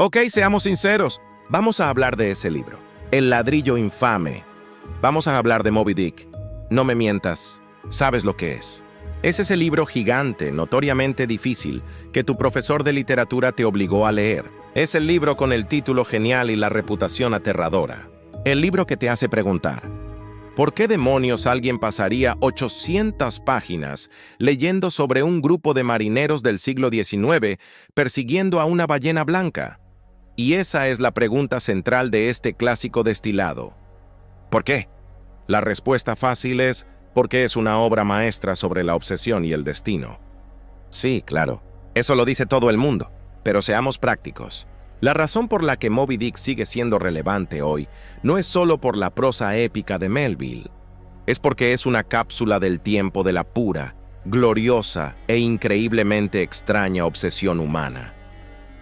Ok, seamos sinceros. Vamos a hablar de ese libro. El ladrillo infame. Vamos a hablar de Moby Dick. No me mientas. Sabes lo que es. Es ese libro gigante, notoriamente difícil, que tu profesor de literatura te obligó a leer. Es el libro con el título genial y la reputación aterradora. El libro que te hace preguntar, ¿por qué demonios alguien pasaría 800 páginas leyendo sobre un grupo de marineros del siglo XIX persiguiendo a una ballena blanca? Y esa es la pregunta central de este clásico destilado. ¿Por qué? La respuesta fácil es porque es una obra maestra sobre la obsesión y el destino. Sí, claro, eso lo dice todo el mundo, pero seamos prácticos. La razón por la que Moby Dick sigue siendo relevante hoy no es solo por la prosa épica de Melville, es porque es una cápsula del tiempo de la pura, gloriosa e increíblemente extraña obsesión humana.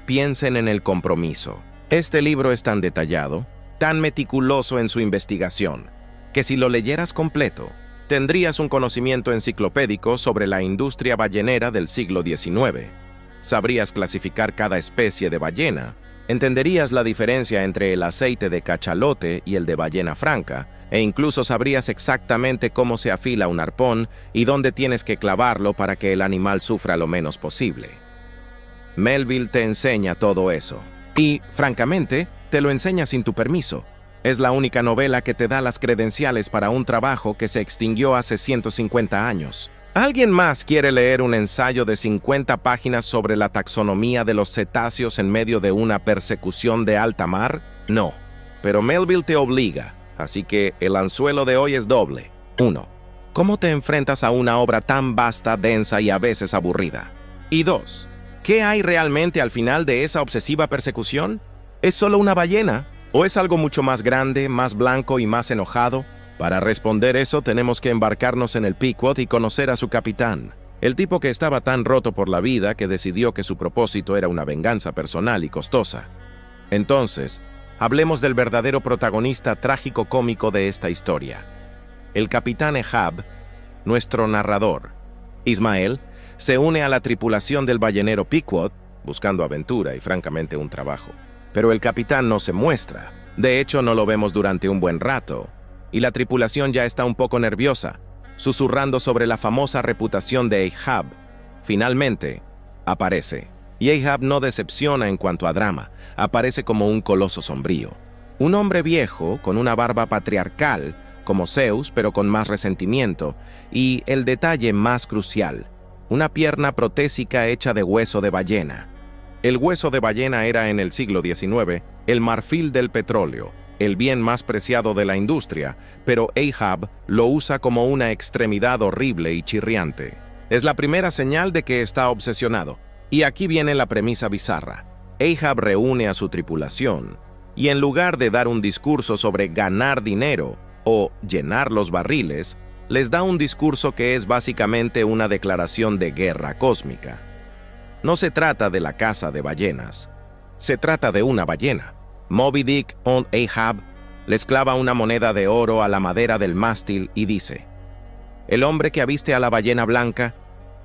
Piensen en el compromiso. Este libro es tan detallado, tan meticuloso en su investigación, que si lo leyeras completo, tendrías un conocimiento enciclopédico sobre la industria ballenera del siglo XIX. Sabrías clasificar cada especie de ballena, entenderías la diferencia entre el aceite de cachalote y el de ballena franca, e incluso sabrías exactamente cómo se afila un arpón y dónde tienes que clavarlo para que el animal sufra lo menos posible. Melville te enseña todo eso. Y, francamente, te lo enseña sin tu permiso. Es la única novela que te da las credenciales para un trabajo que se extinguió hace 150 años. ¿Alguien más quiere leer un ensayo de 50 páginas sobre la taxonomía de los cetáceos en medio de una persecución de alta mar? No. Pero Melville te obliga, así que el anzuelo de hoy es doble. 1. ¿Cómo te enfrentas a una obra tan vasta, densa y a veces aburrida? Y 2. ¿Qué hay realmente al final de esa obsesiva persecución? ¿Es solo una ballena? ¿O es algo mucho más grande, más blanco y más enojado? Para responder eso tenemos que embarcarnos en el Pequod y conocer a su capitán, el tipo que estaba tan roto por la vida que decidió que su propósito era una venganza personal y costosa. Entonces, hablemos del verdadero protagonista trágico-cómico de esta historia. El capitán Ahab, nuestro narrador. Ismael se une a la tripulación del ballenero Pequod, buscando aventura y francamente un trabajo. Pero el capitán no se muestra. De hecho, no lo vemos durante un buen rato. Y la tripulación ya está un poco nerviosa, susurrando sobre la famosa reputación de Ahab. Finalmente, aparece. Y Ahab no decepciona en cuanto a drama, aparece como un coloso sombrío. Un hombre viejo, con una barba patriarcal, como Zeus, pero con más resentimiento, y el detalle más crucial, una pierna protésica hecha de hueso de ballena. El hueso de ballena era en el siglo XIX el marfil del petróleo, el bien más preciado de la industria, pero Ahab lo usa como una extremidad horrible y chirriante. Es la primera señal de que está obsesionado. Y aquí viene la premisa bizarra. Ahab reúne a su tripulación, y en lugar de dar un discurso sobre ganar dinero o llenar los barriles, les da un discurso que es básicamente una declaración de guerra cósmica. No se trata de la caza de ballenas, se trata de una ballena. Moby Dick on Ahab les clava una moneda de oro a la madera del mástil y dice: el hombre que aviste a la ballena blanca,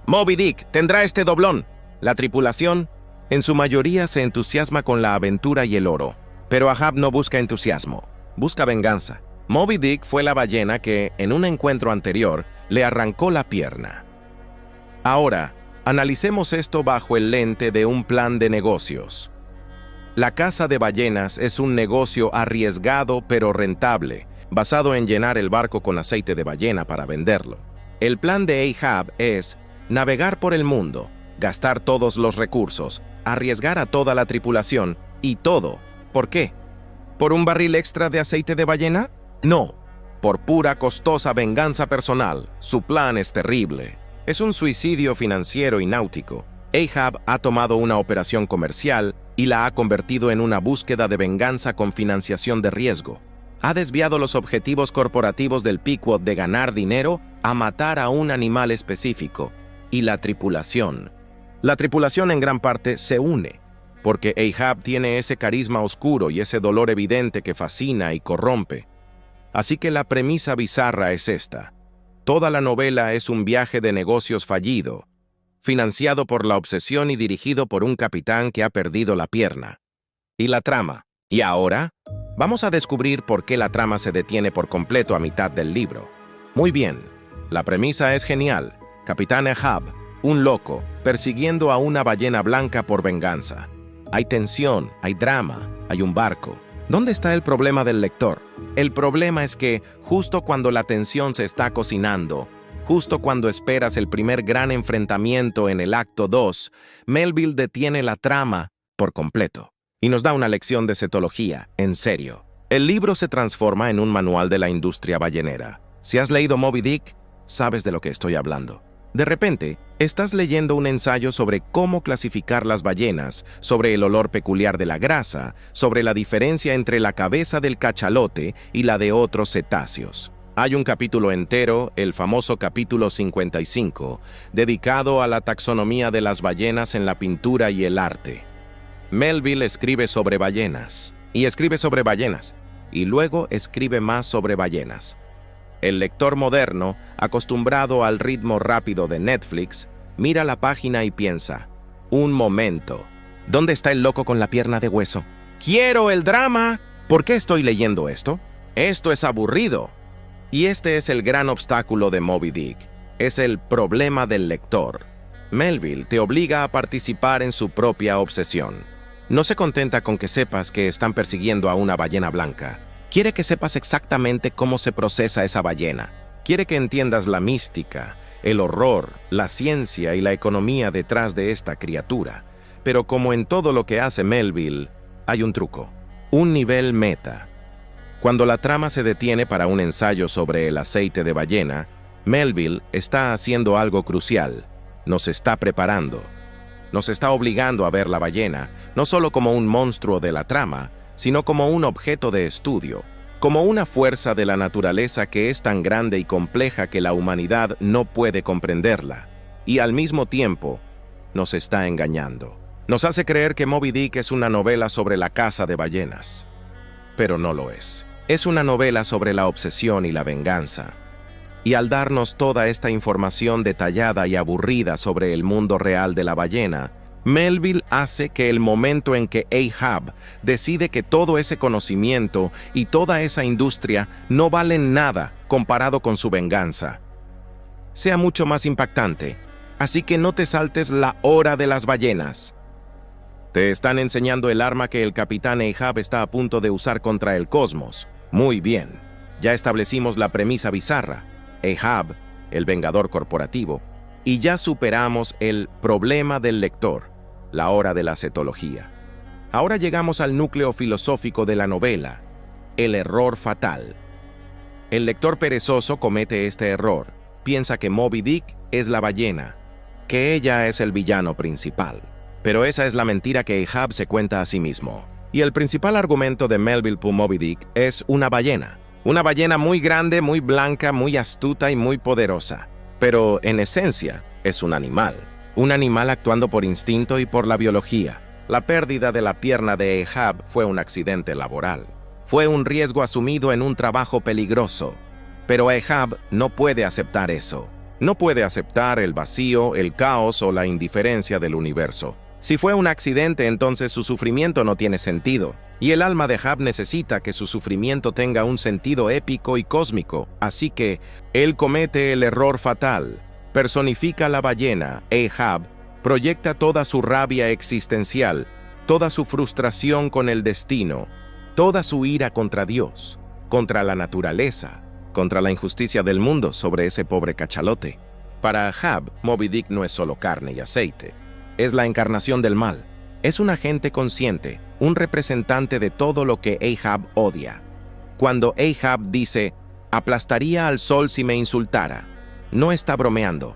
Moby Dick tendrá este doblón. La tripulación, en su mayoría, se entusiasma con la aventura y el oro, pero Ahab no busca entusiasmo, busca venganza. Moby Dick fue la ballena que, en un encuentro anterior, le arrancó la pierna. Ahora, analicemos esto bajo el lente de un plan de negocios. La caza de ballenas es un negocio arriesgado pero rentable, basado en llenar el barco con aceite de ballena para venderlo. El plan de Ahab es navegar por el mundo, gastar todos los recursos, arriesgar a toda la tripulación y todo. ¿Por qué? ¿Por un barril extra de aceite de ballena? No, por pura costosa venganza personal. Su plan es terrible. Es un suicidio financiero y náutico. Ahab ha tomado una operación comercial y la ha convertido en una búsqueda de venganza con financiación de riesgo. Ha desviado los objetivos corporativos del Pequod de ganar dinero a matar a un animal específico. Y la tripulación en gran parte se une, porque Ahab tiene ese carisma oscuro y ese dolor evidente que fascina y corrompe. Así que la premisa bizarra es esta. Toda la novela es un viaje de negocios fallido, financiado por la obsesión y dirigido por un capitán que ha perdido la pierna. Y la trama. Y ahora, vamos a descubrir por qué la trama se detiene por completo a mitad del libro. Muy bien, la premisa es genial. Capitán Ahab, un loco, persiguiendo a una ballena blanca por venganza. Hay tensión, hay drama, hay un barco. ¿Dónde está el problema del lector? El problema es que, justo cuando la tensión se está cocinando, justo cuando esperas el primer gran enfrentamiento en el acto 2, Melville detiene la trama por completo y nos da una lección de cetología, en serio. El libro se transforma en un manual de la industria ballenera. Si has leído Moby Dick, sabes de lo que estoy hablando. De repente, estás leyendo un ensayo sobre cómo clasificar las ballenas, sobre el olor peculiar de la grasa, sobre la diferencia entre la cabeza del cachalote y la de otros cetáceos. Hay un capítulo entero, el famoso capítulo 55, dedicado a la taxonomía de las ballenas en la pintura y el arte. Melville escribe sobre ballenas, y escribe sobre ballenas, y luego escribe más sobre ballenas. El lector moderno, acostumbrado al ritmo rápido de Netflix, mira la página y piensa, un momento, ¿dónde está el loco con la pierna de hueso? ¡Quiero el drama! ¿Por qué estoy leyendo esto? Esto es aburrido. Y este es el gran obstáculo de Moby Dick. Es el problema del lector. Melville te obliga a participar en su propia obsesión. No se contenta con que sepas que están persiguiendo a una ballena blanca. Quiere que sepas exactamente cómo se procesa esa ballena. Quiere que entiendas la mística, el horror, la ciencia y la economía detrás de esta criatura. Pero como en todo lo que hace Melville, hay un truco, un nivel meta. Cuando la trama se detiene para un ensayo sobre el aceite de ballena, Melville está haciendo algo crucial. Nos está preparando. Nos está obligando a ver la ballena, no solo como un monstruo de la trama, sino como un objeto de estudio, como una fuerza de la naturaleza que es tan grande y compleja que la humanidad no puede comprenderla, y al mismo tiempo nos está engañando. Nos hace creer que Moby Dick es una novela sobre la caza de ballenas, pero no lo es. Es una novela sobre la obsesión y la venganza. Y al darnos toda esta información detallada y aburrida sobre el mundo real de la ballena, Melville hace que el momento en que Ahab decide que todo ese conocimiento y toda esa industria no valen nada comparado con su venganza, sea mucho más impactante. Así que no te saltes la hora de las ballenas. Te están enseñando el arma que el capitán Ahab está a punto de usar contra el cosmos. Muy bien, ya establecimos la premisa bizarra. Ahab, el vengador corporativo, y ya superamos el problema del lector, la hora de la cetología. Ahora llegamos al núcleo filosófico de la novela, el error fatal. El lector perezoso comete este error, piensa que Moby Dick es la ballena, que ella es el villano principal. Pero esa es la mentira que Ahab se cuenta a sí mismo. Y el principal argumento de Melville por Moby Dick es una ballena. Una ballena muy grande, muy blanca, muy astuta y muy poderosa. Pero, en esencia, es un animal actuando por instinto y por la biología. La pérdida de la pierna de Ahab fue un accidente laboral. Fue un riesgo asumido en un trabajo peligroso. Pero Ahab no puede aceptar eso. No puede aceptar el vacío, el caos o la indiferencia del universo. Si fue un accidente, entonces su sufrimiento no tiene sentido. Y el alma de Ahab necesita que su sufrimiento tenga un sentido épico y cósmico. Así que, él comete el error fatal. Personifica la ballena. Ahab proyecta toda su rabia existencial, toda su frustración con el destino, toda su ira contra Dios, contra la naturaleza, contra la injusticia del mundo sobre ese pobre cachalote. Para Ahab, Moby Dick no es solo carne y aceite. Es la encarnación del mal. Es un agente consciente, un representante de todo lo que Ahab odia. Cuando Ahab dice, aplastaría al sol si me insultara, no está bromeando.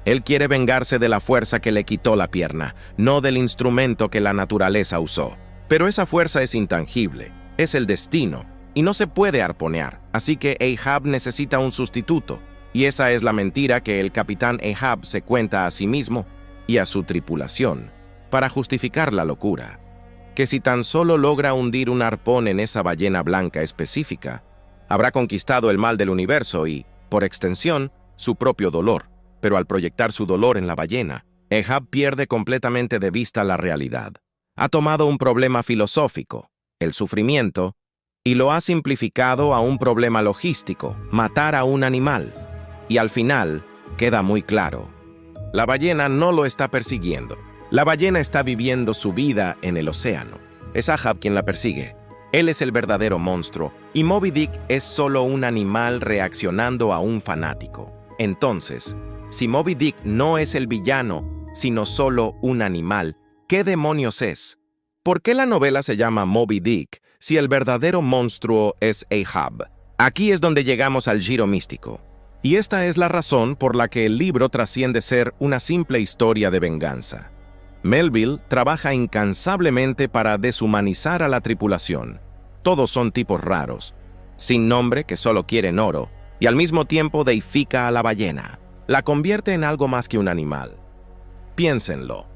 Él quiere vengarse de la fuerza que le quitó la pierna, no del instrumento que la naturaleza usó. Pero esa fuerza es intangible, es el destino, y no se puede arponear. Así que Ahab necesita un sustituto, y esa es la mentira que el capitán Ahab se cuenta a sí mismo y a su tripulación, para justificar la locura, que si tan solo logra hundir un arpón en esa ballena blanca específica, habrá conquistado el mal del universo y, por extensión, su propio dolor. Pero al proyectar su dolor en la ballena, Ahab pierde completamente de vista la realidad. Ha tomado un problema filosófico, el sufrimiento, y lo ha simplificado a un problema logístico, matar a un animal. Y al final, queda muy claro. La ballena no lo está persiguiendo. La ballena está viviendo su vida en el océano. Es Ahab quien la persigue. Él es el verdadero monstruo, y Moby Dick es solo un animal reaccionando a un fanático. Entonces, si Moby Dick no es el villano, sino solo un animal, ¿qué demonios es? ¿Por qué la novela se llama Moby Dick si el verdadero monstruo es Ahab? Aquí es donde llegamos al giro místico. Y esta es la razón por la que el libro trasciende ser una simple historia de venganza. Melville trabaja incansablemente para deshumanizar a la tripulación. Todos son tipos raros, sin nombre que solo quieren oro, y al mismo tiempo deifica a la ballena. La convierte en algo más que un animal. Piénsenlo.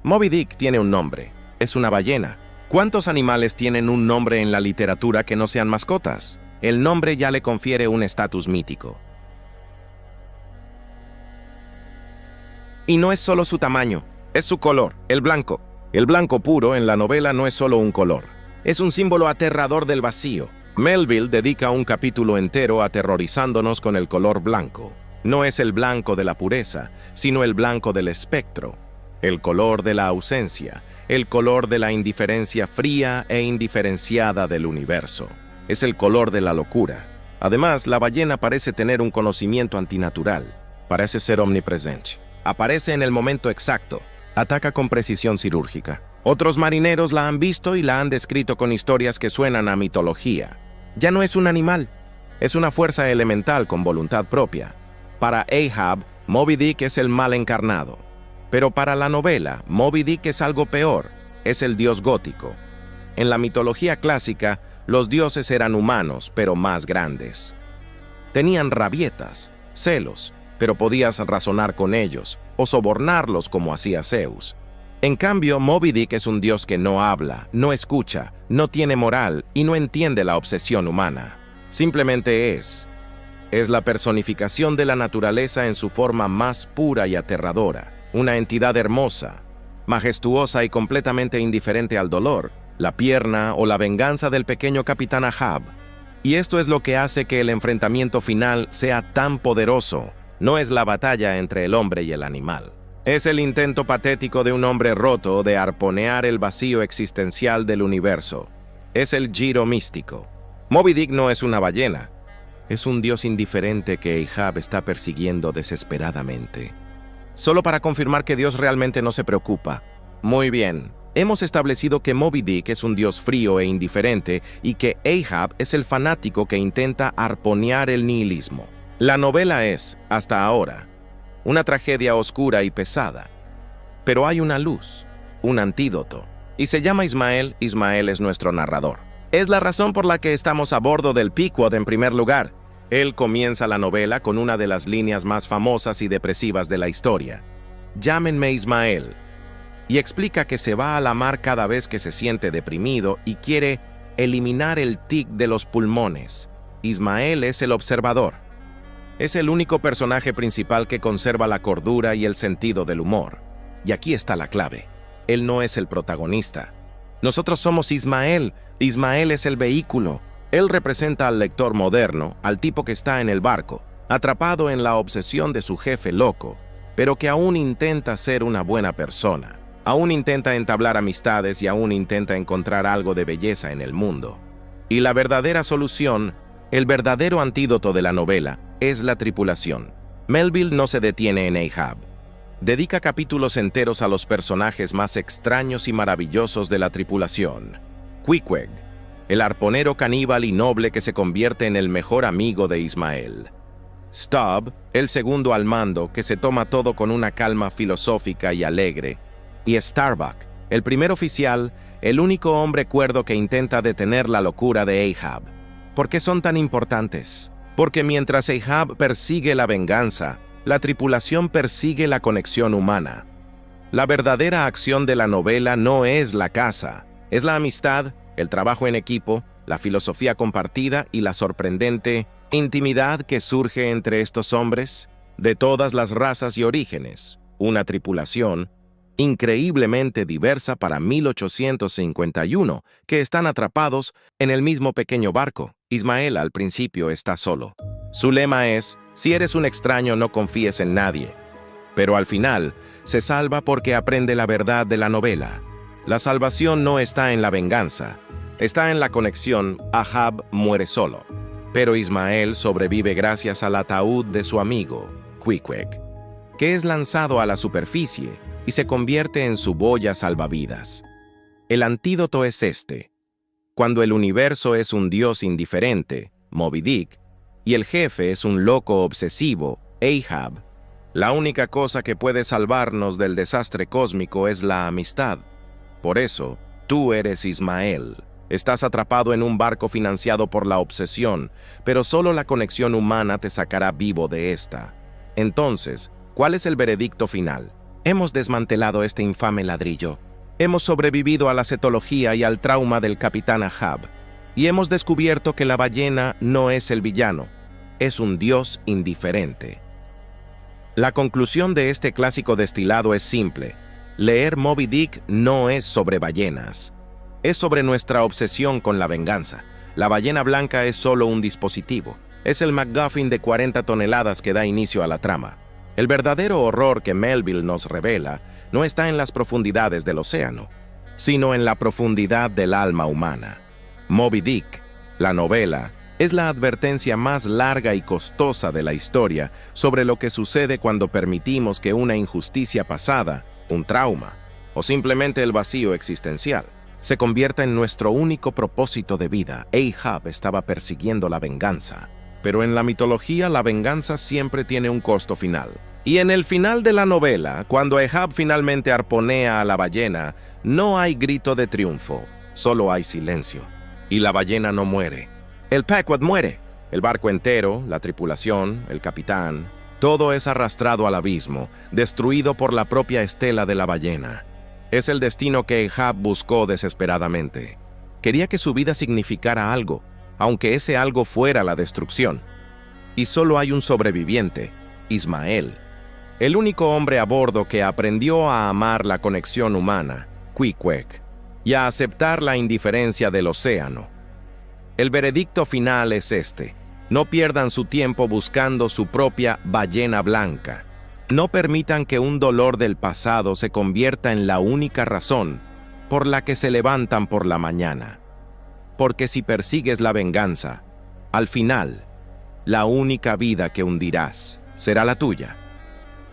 Moby Dick tiene un nombre, es una ballena. ¿Cuántos animales tienen un nombre en la literatura que no sean mascotas? El nombre ya le confiere un estatus mítico. Y no es solo su tamaño, es su color, el blanco. El blanco puro en la novela no es solo un color, es un símbolo aterrador del vacío. Melville dedica un capítulo entero aterrorizándonos con el color blanco. No es el blanco de la pureza, sino el blanco del espectro, el color de la ausencia, el color de la indiferencia fría e indiferenciada del universo. Es el color de la locura. Además, la ballena parece tener un conocimiento antinatural, parece ser omnipresente. Aparece en el momento exacto, ataca con precisión cirúrgica. Otros marineros la han visto y la han descrito con historias que suenan a mitología. Ya no es un animal, es una fuerza elemental con voluntad propia. Para Ahab, Moby Dick es el mal encarnado. Pero para la novela, Moby Dick es algo peor, es el dios gótico. En la mitología clásica, los dioses eran humanos, pero más grandes. Tenían rabietas, celos, pero podías razonar con ellos o sobornarlos como hacía Zeus. En cambio, Moby Dick es un dios que no habla, no escucha, no tiene moral y no entiende la obsesión humana. Simplemente es. Es la personificación de la naturaleza en su forma más pura y aterradora, una entidad hermosa, majestuosa y completamente indiferente al dolor, la pierna o la venganza del pequeño capitán Ahab. Y esto es lo que hace que el enfrentamiento final sea tan poderoso. No es la batalla entre el hombre y el animal. Es el intento patético de un hombre roto de arponear el vacío existencial del universo. Es el giro místico. Moby Dick no es una ballena. Es un dios indiferente que Ahab está persiguiendo desesperadamente. Solo para confirmar que Dios realmente no se preocupa. Muy bien. Hemos establecido que Moby Dick es un dios frío e indiferente y que Ahab es el fanático que intenta arponear el nihilismo. La novela es, hasta ahora, una tragedia oscura y pesada. Pero hay una luz, un antídoto, y se llama Ismael. Ismael es nuestro narrador. Es la razón por la que estamos a bordo del Pequod en primer lugar. Él comienza la novela con una de las líneas más famosas y depresivas de la historia. Llámenme Ismael. Y explica que se va a la mar cada vez que se siente deprimido y quiere eliminar el tic de los pulmones. Ismael es el observador. Es el único personaje principal que conserva la cordura y el sentido del humor. Y aquí está la clave. Él no es el protagonista. Nosotros somos Ismael. Ismael es el vehículo. Él representa al lector moderno, al tipo que está en el barco, atrapado en la obsesión de su jefe loco, pero que aún intenta ser una buena persona. Aún intenta entablar amistades y aún intenta encontrar algo de belleza en el mundo. Y la verdadera solución, el verdadero antídoto de la novela, es la tripulación. Melville no se detiene en Ahab. Dedica capítulos enteros a los personajes más extraños y maravillosos de la tripulación. Queequeg, el arponero caníbal y noble que se convierte en el mejor amigo de Ismael. Stubb, el segundo al mando que se toma todo con una calma filosófica y alegre. Y Starbuck, el primer oficial, el único hombre cuerdo que intenta detener la locura de Ahab. ¿Por qué son tan importantes? Porque mientras Ahab persigue la venganza, la tripulación persigue la conexión humana. La verdadera acción de la novela no es la caza, es la amistad, el trabajo en equipo, la filosofía compartida y la sorprendente intimidad que surge entre estos hombres de todas las razas y orígenes, una tripulación increíblemente diversa para 1851, que están atrapados en el mismo pequeño barco. Ismael al principio está solo. Su lema es, si eres un extraño no confíes en nadie. Pero al final, se salva porque aprende la verdad de la novela. La salvación no está en la venganza, está en la conexión. Ahab muere solo, pero Ismael sobrevive gracias al ataúd de su amigo, Queequeg, que es lanzado a la superficie y se convierte en su boya salvavidas. El antídoto es este. Cuando el universo es un dios indiferente, Moby Dick, y el jefe es un loco obsesivo, Ahab, la única cosa que puede salvarnos del desastre cósmico es la amistad. Por eso, tú eres Ismael. Estás atrapado en un barco financiado por la obsesión, pero solo la conexión humana te sacará vivo de esta. Entonces, ¿cuál es el veredicto final? Hemos desmantelado este infame ladrillo. Hemos sobrevivido a la cetología y al trauma del capitán Ahab. Y hemos descubierto que la ballena no es el villano, es un dios indiferente. La conclusión de este clásico destilado es simple. Leer Moby Dick no es sobre ballenas. Es sobre nuestra obsesión con la venganza. La ballena blanca es solo un dispositivo. Es el MacGuffin de 40 toneladas que da inicio a la trama. El verdadero horror que Melville nos revela no está en las profundidades del océano, sino en la profundidad del alma humana. Moby Dick, la novela, es la advertencia más larga y costosa de la historia sobre lo que sucede cuando permitimos que una injusticia pasada, un trauma, o simplemente el vacío existencial, se convierta en nuestro único propósito de vida. Ahab estaba persiguiendo la venganza, pero en la mitología la venganza siempre tiene un costo final. Y en el final de la novela, cuando Ahab finalmente arponea a la ballena, no hay grito de triunfo, solo hay silencio. Y la ballena no muere. El Pequod muere. El barco entero, la tripulación, el capitán, todo es arrastrado al abismo, destruido por la propia estela de la ballena. Es el destino que Ahab buscó desesperadamente. Quería que su vida significara algo, aunque ese algo fuera la destrucción. Y solo hay un sobreviviente, Ismael, el único hombre a bordo que aprendió a amar la conexión humana, Queequeg, y a aceptar la indiferencia del océano. El veredicto final es este. No pierdan su tiempo buscando su propia ballena blanca. No permitan que un dolor del pasado se convierta en la única razón por la que se levantan por la mañana. Porque si persigues la venganza, al final, la única vida que hundirás será la tuya.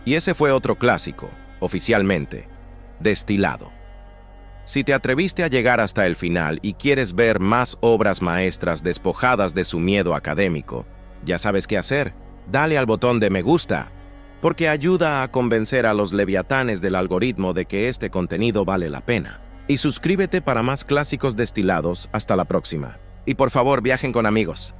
Y ese fue otro clásico, oficialmente, destilado. Si te atreviste a llegar hasta el final y quieres ver más obras maestras despojadas de su miedo académico, ya sabes qué hacer. Dale al botón de me gusta, porque ayuda a convencer a los leviatanes del algoritmo de que este contenido vale la pena. Y suscríbete para más clásicos destilados. Hasta la próxima. Y por favor, viajen con amigos.